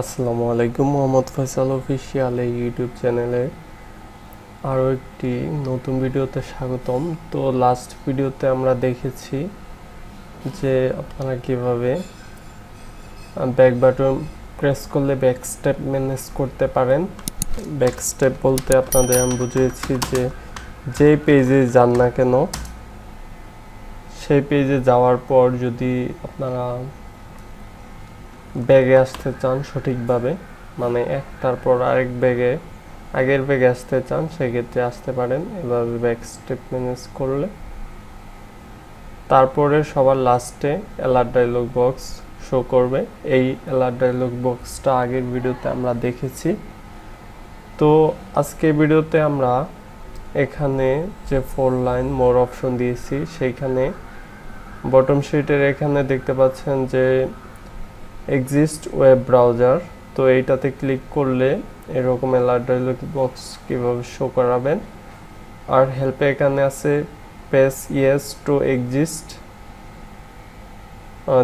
আসসালামু আলাইকুম, মোহাম্মদ ফয়সাল অফিসিয়াল এই ইউটিউব চ্যানেলে আরও একটি নতুন ভিডিওতে স্বাগতম। তো লাস্ট ভিডিওতে আমরা দেখেছি যে আপনারা কিভাবে ব্যাক বাটন প্রেস করলে ব্যাক স্টেপ ম্যানেজ করতে পারেন। ব্যাক স্টেপ বলতে আপনাদের আমি বুঝিয়েছি যে যেই পেজে যান না কেন সেই পেজে যাওয়ার পর যদি আপনারা ব্যাগে আসতে চান সঠিকভাবে, মানে একটার পর আরেক ব্যাগে আগের ব্যাগে আসতে চান, সেক্ষেত্রে আসতে পারেন এভাবে ব্যাক স্টেপ ম্যানেজ করলে। তারপরে সবার লাস্টে অ্যালার্ট ডায়লগ বক্স শো করবে। এই অ্যালার্ট ডায়লগ বক্সটা আগের ভিডিওতে আমরা দেখেছি। তো আজকে ভিডিওতে আমরা এখানে যে 4 লাইন মোর অপশন দিয়েছি সেইখানে বটম শিটের এখানে দেখতে পাচ্ছেন যে এক্সিস্ট ওয়েব ব্রাউজার, তো এইটাতে ক্লিক করলে এরকম অ্যালার্ট ডায়লগ বক্স কীভাবে শো করাবেন। আর হেল্পে এখানে আছে press yes to exist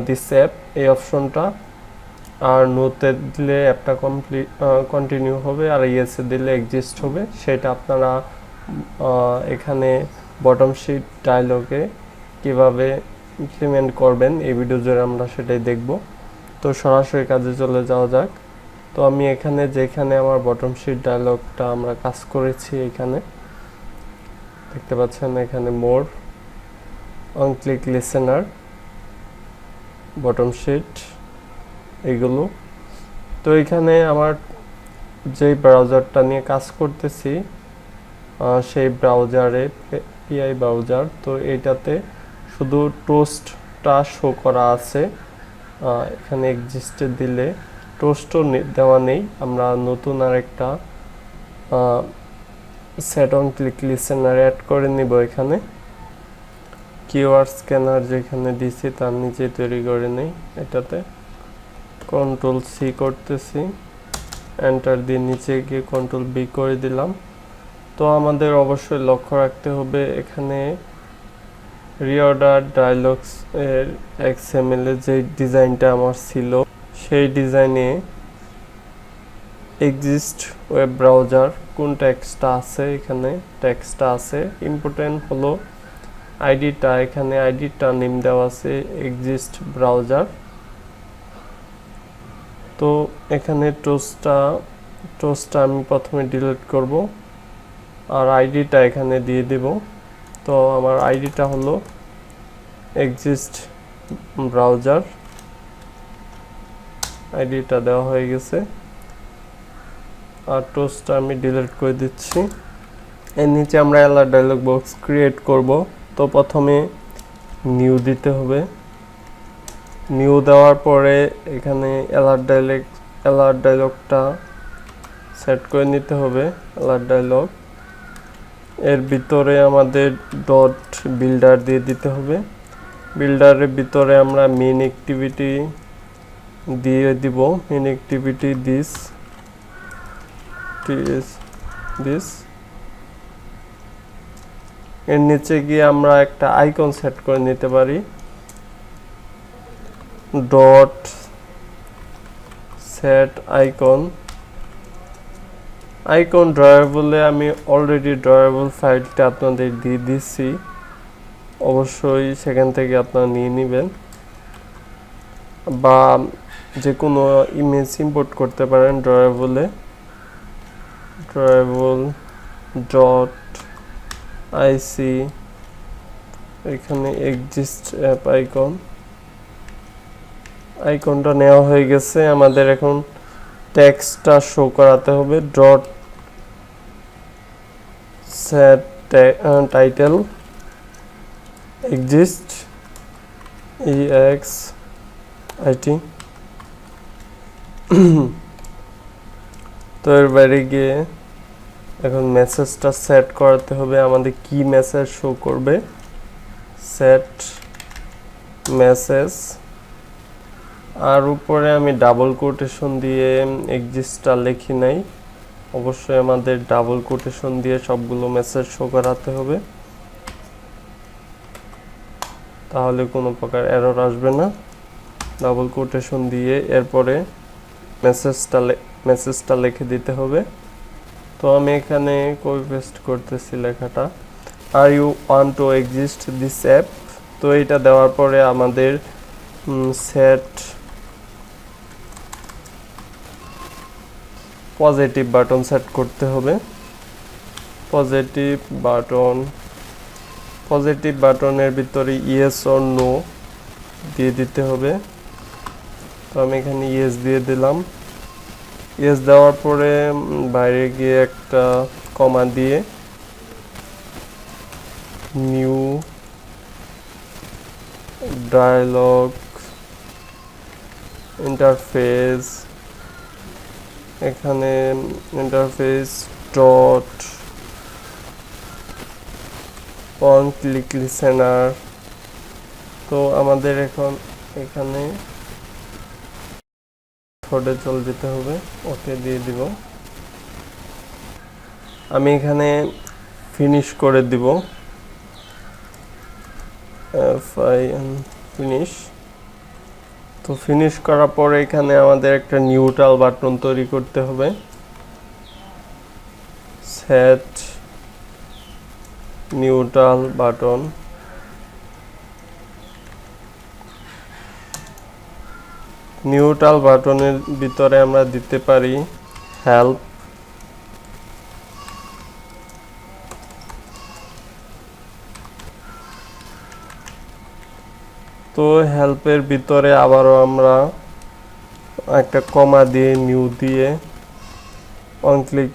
this app, এই অপশনটা। আর নোতে দিলে অ্যাপটা কন্টিনিউ হবে, আর ইয়েসে দিলে এক্সিস্ট হবে। সেটা আপনারা এখানে বটম শিট ডায়লগে কীভাবে ইমপ্লিমেন্ট করবেন এই ভিডিও জুড়ে আমরা সেটাই দেখব। তো সরাসরি কাজে চলে যাওয়া যাক। তো আমি এখানে যেখানে আমার বটম শিট ডায়লগটা আমরা কাজ করেছি এখানে দেখতে পাচ্ছেন, এখানে more, on click listener, bottom sheet, এইগুলো। তো এখানে আমার যেই ব্রাউজারটা নিয়ে কাজ করতেছি সেই ব্রাউজারে পিআই ব্রাউজার, তো এইটাতে শুধু টোস্টটা শো করা আছে। এখানে এক্সিস্টে দিলে টোস্টও দেওয়া নেই। আমরা নতুন আরেকটা set on click listener add করে নিব। এখানে কিওয়ার্ড স্ক্যানার যেখানে দিছি তার নিচে তৈরি করে নেই। এটাতে কন্ট্রোল সি করতেছি, এন্টার দিয়ে নিচে গিয়ে কন্ট্রোল বি করে দিলাম। তো আমাদের অবশ্যই লক্ষ্য রাখতে হবে এখানে রিঅর্ডার ডায়লগস এর এক্সএমএল এর যে ডিজাইনটা আমার ছিল সেই ডিজাইনে এক্সিস্ট ওয়েব ব্রাউজার কোন টেক্সটটা আছে, এখানে টেক্সটটা আছে। ইম্পর্টেন্ট হলো আইডিটা, এখানে আইডিটা নেম দেওয়া আছে এক্সিস্ট ব্রাউজার। তো এখানে টোস্টটা আমি প্রথমে ডিলিট করব আর আইডিটা এখানে দিয়ে দেব। তো আমার আইডিটা হলো এক্সিস্ট ব্রাউজার, আইডিটা দেওয়া হয়ে গেছে। আর টোস্টটা আমি ডিলিট করে দিচ্ছি। এর নিচে আমরা অ্যালার্ট ডায়লগ বক্স ক্রিয়েট করব। তো প্রথমে নিউ দিতে হবে। নিউ দেওয়ার পরে এখানে অ্যালার্ট ডায়লগটা সেট করে নিতে হবে। অ্যালার্ট ডায়লগ এর ভিতরে আমাদের ডট বিল্ডার দিয়ে দিতে হবে। বিল্ডারের ভিতরে আমরা মেইন অ্যাক্টিভিটি দিয়ে দিব। মেইন অ্যাক্টিভিটি দিস এর নিচে গিয়ে আমরা একটা আইকন সেট করে নিতে পারি, ডট সেট আইকন ড্রয়াবলে আমি অলরেডি ড্রয়াবল ফাইলটা আপনাদের দিয়ে দিচ্ছি, অবশ্যই সেখান থেকে আপনারা নিয়ে নেবেন, বা যে কোনো ইমেজ ইম্পোর্ট করতে পারেন ড্রয়াবল ডট আইসি। এখানে এক্সিস্ট অ্যাপ আইকনটা নেওয়া হয়ে গেছে। আমাদের এখন টেক্সটটা শো করাতে হবে। Dot set title exist EXIT। তো এর বাইরে গিয়ে এখন মেসেজটা সেট করাতে হবে। আমাদের কি মেসেজ শো করবে, সেট মেসেজ। আর উপরে আমি ডাবল কোটেশন দিয়ে এক্সিস্টটা লিখি নাই, অবশ্যই আমাদের ডাবল কোটেশন দিয়ে সবগুলো মেসেজ শো করাতে হবে, তাহলে কোনো প্রকার এরর আসবে না। ডাবল কোটেশন দিয়ে এরপরে মেসেজটা লিখে দিতে হবে। তো আমি এখানে কপি পেস্ট করতেছি লেখাটা, are you want to exist this app. তো এটা দেওয়ার পরে আমাদের সেট পজিটিভ বাটন সেট করতে হবে। পজিটিভ বাটনের ভিতরে ইয়েস অর নো দিয়ে দিতে হবে। তো আমি এখানে ইয়েস দিয়ে দিলাম। ইয়েস দেওয়ার পরে বাইরে গিয়ে একটা কমা দিয়ে নিউ ডায়ালগ ইন্টারফেস, এখানে interface dot on click listener. তো আমাদের এখন এখানে থ্রেডে চলে যেতে হবে, ওকে দিয়ে দিব। আমি এখানে ফিনিশ করে দিব, ফিনিশ। তো ফিনিশ করার পরে এখানে আমাদের একটা নিউট্রাল বাটন তৈরি করতে হবে। সেট নিউট্রাল বাটন, নিউট্রাল বাটনের ভিতরে আমরা দিতে পারি হেল্প। তো হেল্পের ভিতরে আবারও আমরা একটা কমা দিয়ে নিউ দিয়ে অন ক্লিক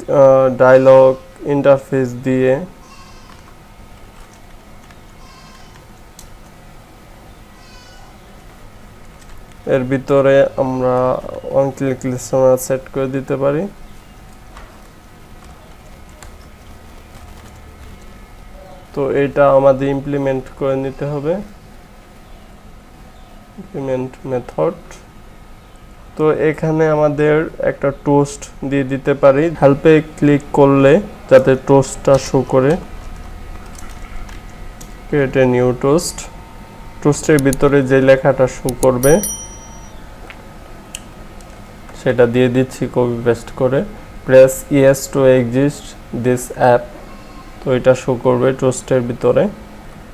ডায়ালগ ইন্টারফেস দিয়ে এর ভিতরে আমরা অন ক্লিক লিসেনার সেট করে দিতে পারি। তো এটা আমাদের ইমপ্লিমেন্ট করে নিতে হবে, ইমপ্লিমেন্ট মেথড। তো এখানে আমাদের একটা টোস্ট দিয়ে দিতে পারি, হেল্পে ক্লিক করলে যাতে টোস্টটা শো করে। ক্রিয়েট এ নিউ টোস্ট, টোস্টের ভিতরে যে লেখাটা শো করবে সেটা দিয়ে দিচ্ছি কপি পেস্ট করে। Press yes to exist this app, তো এটা শো করবে টোস্টের ভিতরে।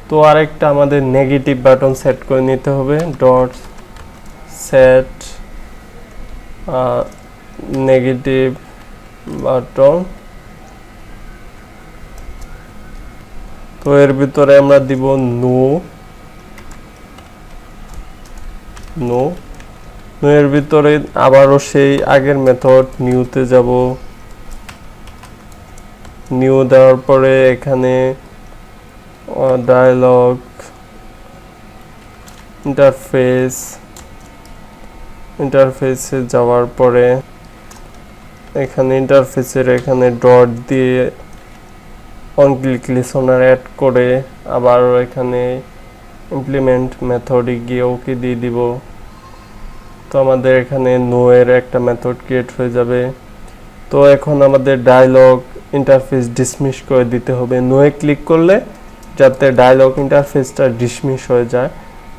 তো আরেকটা আমাদের নেগেটিভ বাটন সেট করে নিতে হবে, ডট সেট নেগেটিভ বাটন। তো এর ভিতরে আমরা দিব নো, নো। এর ভিতরে আবারও সেই আগের মেথড নিউতে যাব, নিউ দেওয়ার পরে এখানে ডায়ালগ ইন্টারফেসে যাওয়ার পরে এখানে ইন্টারফেসের এখানে ডট দিয়ে অন ক্লিক লিসেনার অ্যাড করে আবার এখানে ইমপ্লিমেন্ট মেথডে গিয়ে ওকে দিয়ে দিব। তো আমাদের এখানে নো এর একটা মেথড ক্রিয়েট হয়ে যাবে। তো এখন আমাদের ডায়ালগ ইন্টারফেস ডিসমিস করে দিতে হবে, নো এ ক্লিক করলে যাতে ডায়ালগ ইন্টারফেসটা ডিসমিস হয়ে যায়।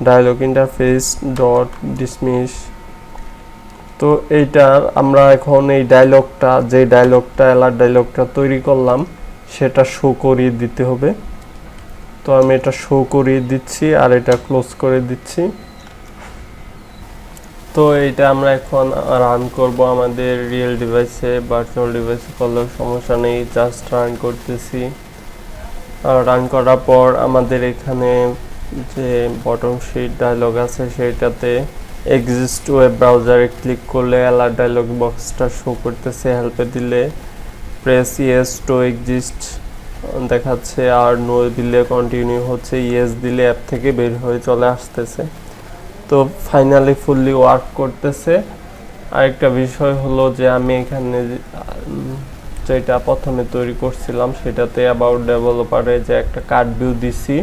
Dialog interface dot dismiss. তো এইটা আমরা এখন এই ডায়ালগটা, যে ডায়ালগটা অ্যালার্ট ডায়ালগটা তৈরি করলাম সেটা শো করিয়ে দিতে হবে। তো আমি এটা শো করিয়ে দিচ্ছি আর এটা ক্লোজ করে দিচ্ছি। তো এইটা আমরা এখন রান করব আমাদের রিয়েল ডিভাইসে, ভার্চুয়াল ডিভাইসে করলেও সমস্যা নেই, জাস্ট রান করতেছি। আর রান করার পর আমাদের এখানে যে বটম শিট ডায়লগ আছে সেটাতে এক্সিস্ট ওয়েব ব্রাউজারে ক্লিক করলে অ্যালার্ট ডায়লগ বক্সটা শো করতেছে। হেল্পে দিলে প্রেস ইয়েস টু এক্সিস্ট দেখাচ্ছে, আর নো দিলে কন্টিনিউ হচ্ছে, ইয়েস দিলে অ্যাপ থেকে বের হয়ে চলে আসতেছে। তো ফাইনালি ফুললি ওয়ার্ক করতেছে। আরেকটা বিষয় হলো যে আমি এখানে যেটা প্রথমে তৈরি করছিলাম সেটাতে অ্যাবাউট ডেভেলপারে যে একটা কার্ড ভিউ দিছি,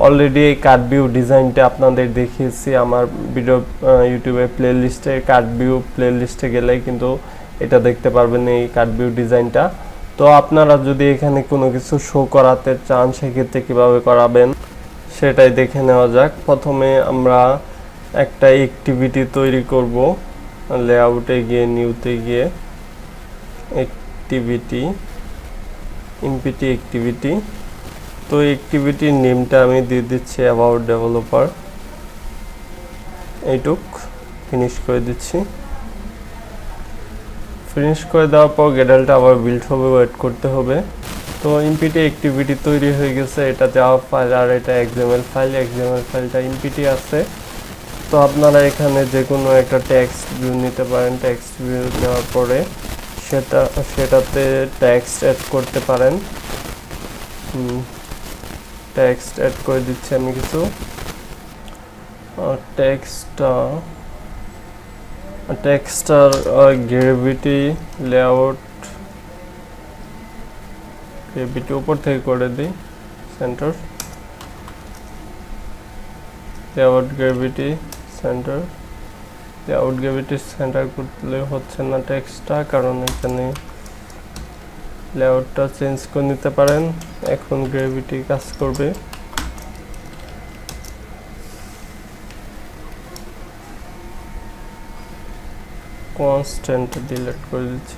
অলরেডি এই কার্ড ভিউ ডিজাইনটা আপনাদের দেখিয়েছি আমার ভিডিও ইউটিউবে প্লে লিস্টে, কার্ড ভিউ প্লে লিস্টে গেলেই কিন্তু এটা দেখতে পারবেন এই কার্ড ভিউ ডিজাইনটা। তো আপনারা যদি এখানে কোনো কিছু শো করাতে চান সেক্ষেত্রে কীভাবে করাবেন সেটাই দেখে নেওয়া যাক। প্রথমে আমরা একটা অ্যাক্টিভিটি তৈরি করব, লেআউটে গিয়ে নিউতে গিয়ে অ্যাক্টিভিটি ইমপিটি অ্যাক্টিভিটি, তো অ্যাক্টিভিটির নেমটা আমি দিয়ে দিচ্ছি অ্যাবাউট ডেভেলপার, এইটুক ফিনিশ করে দিচ্ছি। ফিনিশ করে দেওয়ার পর গ্যাডালটা আবার বিল্ড হবে, ওয়েট করতে হবে। তো ইমপিটি অ্যাক্টিভিটি তৈরি হয়ে গেছে, এটা দেওয়া ফাইল আর এটা এক্সএমএল ফাইলটা ইমপিটি আছে। তো আপনারা এখানে যে কোনো একটা টেক্সট ভিউ নিতে পারেন, টেক্সট ভিউ নেওয়ার পরে সেটাতে টেক্সট অ্যাড করতে পারেন। টেক্সট অ্যাড করে দিচ্ছি আমি কিছু টেক্সটার গ্রেভিটি লেআউট গ্রেভিটি উপর থেকে করে দিই, centre layout gravity centre. Layout gravity centre করলে হচ্ছে না টেক্সটটা, কারণ এখানে লেআউটটা চেঞ্জ করে নিতে পারেন। এখন গ্রেভিটি কাজ করবে। কনস্ট্যান্ট ডিলিট করে দিচ্ছি।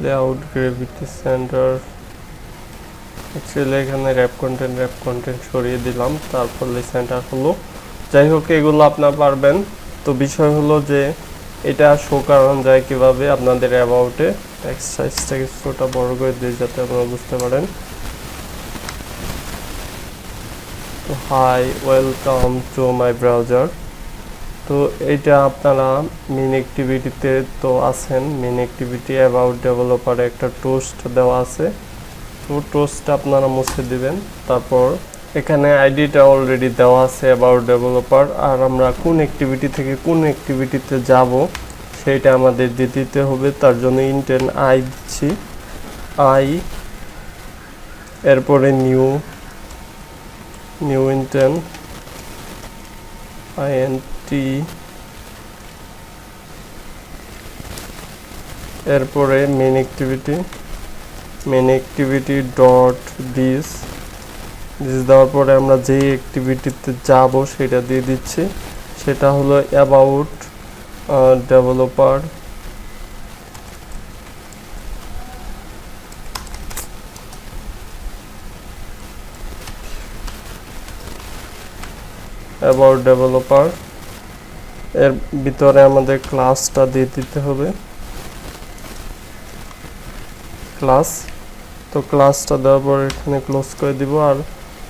লেআউট গ্রেভিটি সেন্টার, অ্যাকচুয়ালি এখানে র্যাপ কন্টেন্ট সরিয়ে দিলাম, তারপর সেন্টার হলো। যাই হোক, এগুলো আপনার পারবেন। তো বিষয় হলো যে এটা শো করানো যায় কিভাবে আপনাদের অ্যাবাউটে। টেক্সট সাইজটা কিছুটা বড় করে দিই যাতে আপনারা বুঝতে পারেন। তো hi, welcome to my browser. তো এটা আপনারা মেন অ্যাক্টিভিটিতে তো আছেন, মেন অ্যাক্টিভিটি অ্যাবাউট ডেভেলপারে একটা টোস্ট দেওয়া আছে। তো টোস্টটা আপনারা মুছে দিবেন। তারপর এখানে আইডিটা অলরেডি দেওয়া আছে অ্যাবাউট ডেভেলপার, আর আমরা কোন অ্যাক্টিভিটি থেকে কোন অ্যাক্টিভিটিতে যাব সেইটা আমাদের দিতে হবে। তার জন্য ইন্টেন আই দিচ্ছি, আই, এরপরে নিউ ইন্টেন INT, এরপরে মেন অ্যাক্টিভিটি ডট দিস দেওয়ার পরে আমরা যেই অ্যাক্টিভিটিতে যাব সেটা দিয়ে দিচ্ছি। সেটা হলো অ্যাবাউট ডেভেলপার, এর ভিতরে আমাদের ক্লাসটা দিয়ে দিতে হবে, ক্লাস। তো ক্লাসটা দেওয়ার পর এখানে ক্লোজ করে দিব আর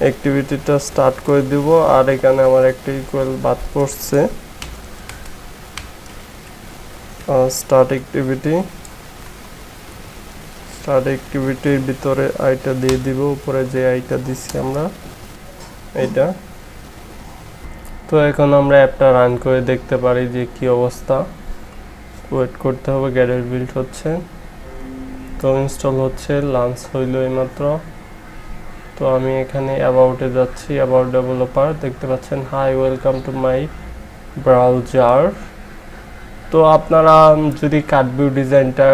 অ্যাক্টিভিটিটা স্টার্ট করে দিব। আর এখানে আমার একটা ইকুয়াল বাদ পড়ছে, স্টার্ট অ্যাক্টিভিটির ভিতরে আইটা দিয়ে দিব, উপরে যে আইটা দিচ্ছি আমরা এইটা। তো এখন আমরা অ্যাপটা রান করে দেখতে পারি যে কি অবস্থা। ওয়েট করতে হবে, গ্যাডেল বিল্ড হচ্ছে, তো ইনস্টল হচ্ছে, লঞ্চ হইল এইমাত্র। তো আমি এখানে অ্যাবাউটে যাচ্ছি, অ্যাবাউট ডেভেলপার দেখতে পাচ্ছেন, hi, welcome to my browser. তো আপনারা যদি কাটভিউ ডিজাইনটা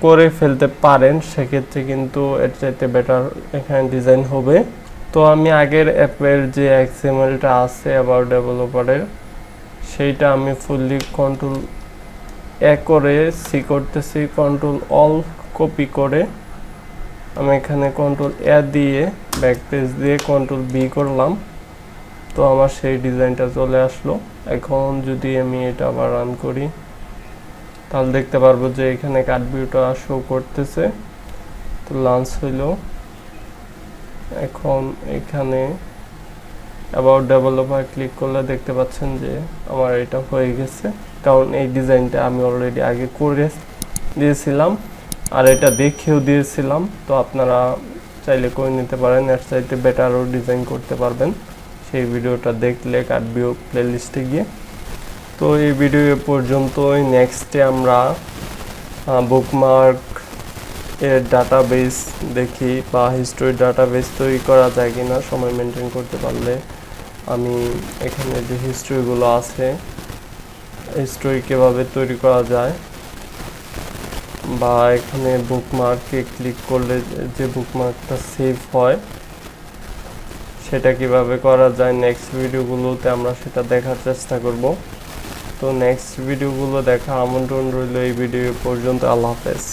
করে ফেলতে পারেন সেক্ষেত্রে কিন্তু এর চাইতে বেটার এখানে ডিজাইন হবে। তো আমি আগের অ্যাপের যে এক্সএমএলটা আছে অ্যাবাউট ডেভেলপারের, সেইটা আমি ফুললি কন্ট্রোল এ করে সি করতেছি, কন্ট্রোল অল কপি করে আমি এখানে কন্ট্রোল এ দিয়ে ব্যাকপেজ দিয়ে কন্ট্রোল বি করলাম। তো আমার সেই ডিজাইনটা চলে আসলো। এখন যদি আমি এটা আবার রান করি তাহলে দেখতে পারবো যে এখানে কাটভিউটা শো করতেছে। তো লঞ্চ হইল। এখন এখানে অ্যাবাউট ডেভেলপার ক্লিক করলে দেখতে পাচ্ছেন যে আমার এটা হয়ে গেছে, কারণ এই ডিজাইনটা আমি অলরেডি আগে করে দিয়েছিলাম আর এটা দেখেও দিয়েছিলাম। তো আপনারা চাইলে করে নিতে পারেন, এর চাইতে বেটারও ডিজাইন করতে পারবেন সেই ভিডিওটা দেখলে কাটভিউ প্লেলিস্টে গিয়ে। তো এই ভিডিও পর্যন্তই। নেক্সটে আমরা বুকমার্ক এর ডাটাবেস দেখি বা হিস্টোরি ডাটাবেস তৈরি করা যায় কিনা সময় মেনটেন করতে পারলে। আমি এখানে যে হিস্টোরিগুলো আছে, হিস্টোরি কীভাবে তৈরি করা যায়, বা এখানে বুকমার্কে ক্লিক করলে যে বুকমার্কটা সেভ হয় সেটা কিভাবে করা যায় নেক্সট ভিডিওগুলোতে আমরা সেটা দেখার চেষ্টা করব। তো নেক্সট ভিডিওগুলো দেখা আমন্ত্রণ রইল। এই ভিডিও পর্যন্ত, আল্লাহ হাফেজ।